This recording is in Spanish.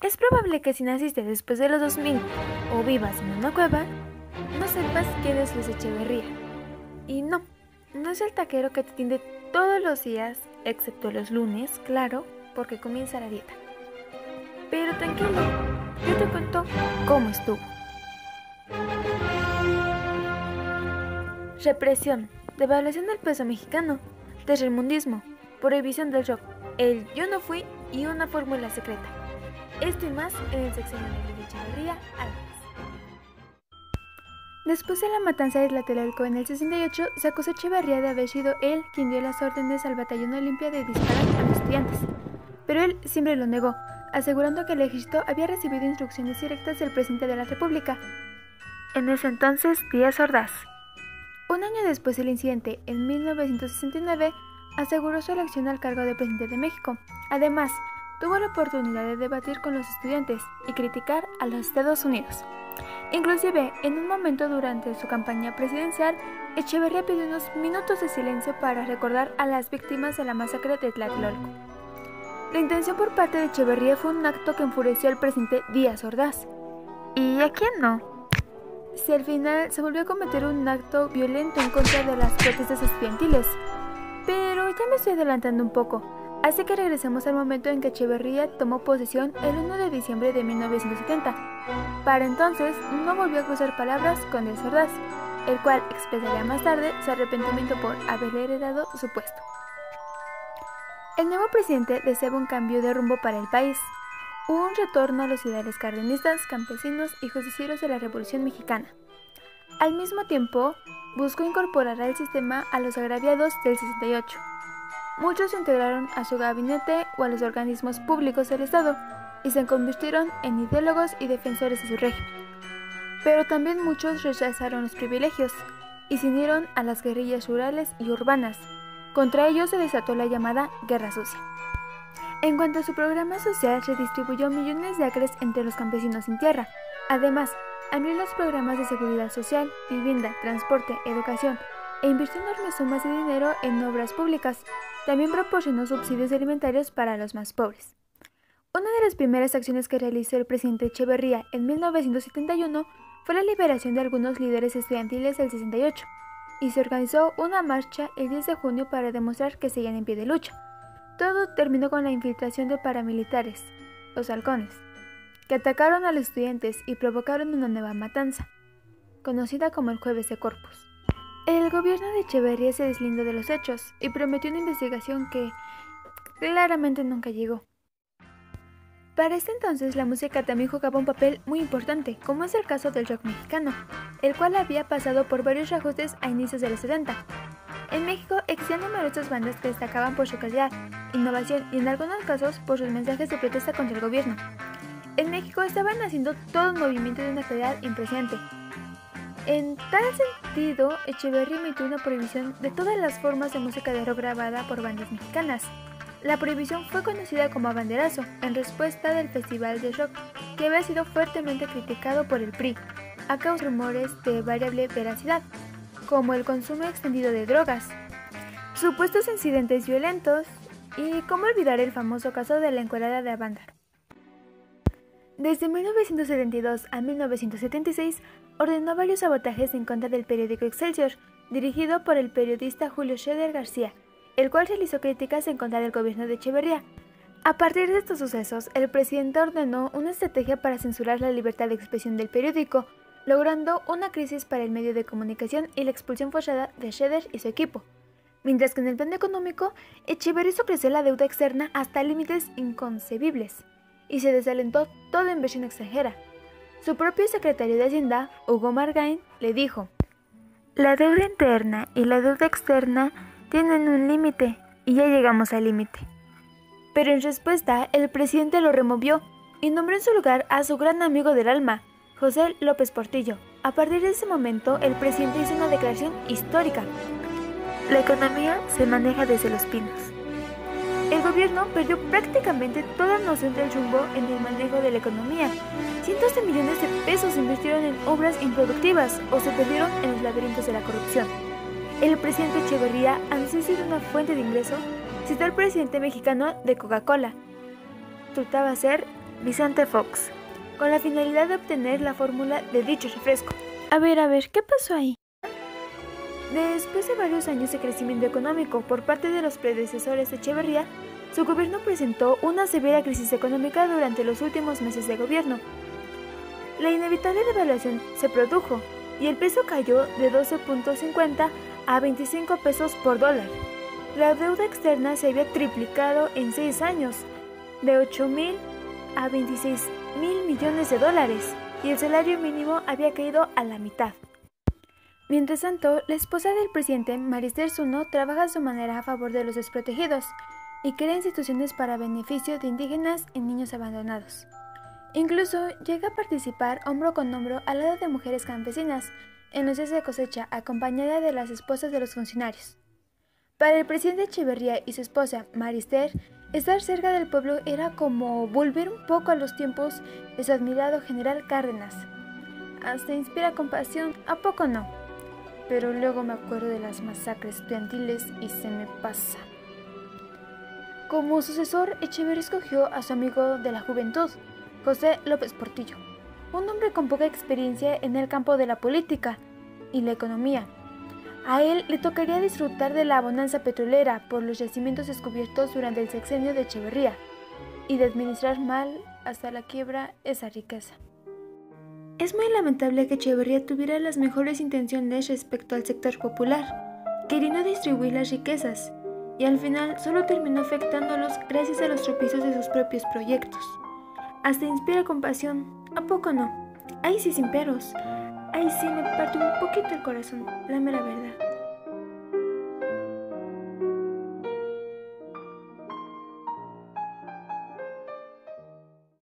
Es probable que si naciste después de los 2000 o vivas en una cueva, no sepas quién es Luis Echeverría. Y no es el taquero que te atiende todos los días, excepto los lunes, claro, porque comienza la dieta. Pero tranquilo, yo te cuento cómo estuvo. Represión, devaluación del peso mexicano, tercermundismo, prohibición del rock, el yo no fui y una fórmula secreta. Esto y más en el sexenio de Luis Echeverría Álvarez. Después de la matanza de Tlatelolco en el 68, se acusó a Echeverría de haber sido él quien dio las órdenes al batallón Olimpia de disparar a los estudiantes. Pero él siempre lo negó, asegurando que el ejército había recibido instrucciones directas del presidente de la República, en ese entonces Díaz Ordaz. Un año después del incidente, en 1969, aseguró su elección al cargo de presidente de México. Además, tuvo la oportunidad de debatir con los estudiantes y criticar a los Estados Unidos. Inclusive, en un momento durante su campaña presidencial, Echeverría pidió unos minutos de silencio para recordar a las víctimas de la masacre de Tlatelolco. La intención por parte de Echeverría fue un acto que enfureció al presidente Díaz Ordaz. ¿Y a quién no? Si al final se volvió a cometer un acto violento en contra de las protestas estudiantiles. Pero ya me estoy adelantando un poco, así que regresemos al momento en que Echeverría tomó posesión el 1 de diciembre de 1970. Para entonces no volvió a cruzar palabras con Díaz Ordaz, el cual expresaría más tarde su arrepentimiento por haberle heredado su puesto. El nuevo presidente deseaba un cambio de rumbo para el país, un retorno a los ideales cardenistas, campesinos y justicieros de la Revolución Mexicana. Al mismo tiempo, buscó incorporar al sistema a los agraviados del 68. Muchos se integraron a su gabinete o a los organismos públicos del Estado y se convirtieron en ideólogos y defensores de su régimen. Pero también muchos rechazaron los privilegios y se unieron a las guerrillas rurales y urbanas. Contra ellos se desató la llamada Guerra Sucia. En cuanto a su programa social, redistribuyó millones de acres entre los campesinos sin tierra. Además, amplió los programas de seguridad social, vivienda, transporte, educación e invirtió enormes sumas de dinero en obras públicas. También proporcionó subsidios alimentarios para los más pobres. Una de las primeras acciones que realizó el presidente Echeverría en 1971 fue la liberación de algunos líderes estudiantiles del 68, y se organizó una marcha el 10 de junio para demostrar que seguían en pie de lucha. Todo terminó con la infiltración de paramilitares, los halcones, que atacaron a los estudiantes y provocaron una nueva matanza, conocida como el Jueves de Corpus. El gobierno de Echeverría se deslindó de los hechos y prometió una investigación que claramente nunca llegó. Para este entonces la música también jugaba un papel muy importante, como es el caso del rock mexicano, el cual había pasado por varios reajustes a inicios de los 70. En México existían numerosas bandas que destacaban por su calidad, innovación y en algunos casos por sus mensajes de protesta contra el gobierno. En México estaban haciendo todo un movimiento de una calidad impresionante. En tal sentido, Echeverría emitió una prohibición de todas las formas de música de rock grabada por bandas mexicanas. La prohibición fue conocida como Banderazo, en respuesta del Festival de Rock, que había sido fuertemente criticado por el PRI, a causa de rumores de variable veracidad, como el consumo extendido de drogas, supuestos incidentes violentos y cómo olvidar el famoso caso de la encuerada de Avándaro. Desde 1972 a 1976 ordenó varios sabotajes en contra del periódico Excelsior, dirigido por el periodista Julio Scherer García, el cual realizó críticas en contra del gobierno de Echeverría. A partir de estos sucesos, el presidente ordenó una estrategia para censurar la libertad de expresión del periódico, logrando una crisis para el medio de comunicación y la expulsión forzada de Scherer y su equipo. Mientras que en el plano económico, Echeverría hizo crecer la deuda externa hasta límites inconcebibles y se desalentó toda inversión extranjera. Su propio secretario de Hacienda, Hugo Margain, le dijo: "La deuda interna y la deuda externa tienen un límite y ya llegamos al límite". Pero en respuesta, el presidente lo removió y nombró en su lugar a su gran amigo del alma, José López Portillo. A partir de ese momento, el presidente hizo una declaración histórica: "La economía se maneja desde los pinos". El gobierno perdió prácticamente toda noción del rumbo en el manejo de la economía. Cientos de millones de pesos se invirtieron en obras improductivas o se perdieron en los laberintos de la corrupción. El presidente Echeverría, ansioso de una fuente de ingreso, citó al presidente mexicano de Coca-Cola. Resultaba ser Vicente Fox, con la finalidad de obtener la fórmula de dicho refresco. A ver, ¿qué pasó ahí? Después de varios años de crecimiento económico por parte de los predecesores de Echeverría, su gobierno presentó una severa crisis económica durante los últimos meses de gobierno. La inevitable devaluación se produjo y el peso cayó de 12.50 a 25 pesos por dólar. La deuda externa se había triplicado en 6 años, de 8.000 a 26.000 millones de dólares, y el salario mínimo había caído a la mitad. Mientras tanto, la esposa del presidente, Marister Zuno, trabaja a su manera a favor de los desprotegidos y crea instituciones para beneficio de indígenas y niños abandonados. Incluso llega a participar hombro con hombro al lado de mujeres campesinas en los días de cosecha, acompañada de las esposas de los funcionarios. Para el presidente Echeverría y su esposa, Marister, estar cerca del pueblo era como volver un poco a los tiempos de su admirado general Cárdenas. Hasta inspira compasión, ¿a poco no? Pero luego me acuerdo de las masacres estudiantiles y se me pasa. Como sucesor, Echeverría escogió a su amigo de la juventud, José López Portillo, un hombre con poca experiencia en el campo de la política y la economía. A él le tocaría disfrutar de la bonanza petrolera por los yacimientos descubiertos durante el sexenio de Echeverría y de administrar mal hasta la quiebra esa riqueza. Es muy lamentable que Echeverría tuviera las mejores intenciones respecto al sector popular, queriendo distribuir las riquezas, y al final solo terminó afectándolos gracias a los tropiezos de sus propios proyectos. Hasta inspira compasión, ¿a poco no? Ahí sí sin peros. Ahí sí me parte un poquito el corazón, la mera verdad.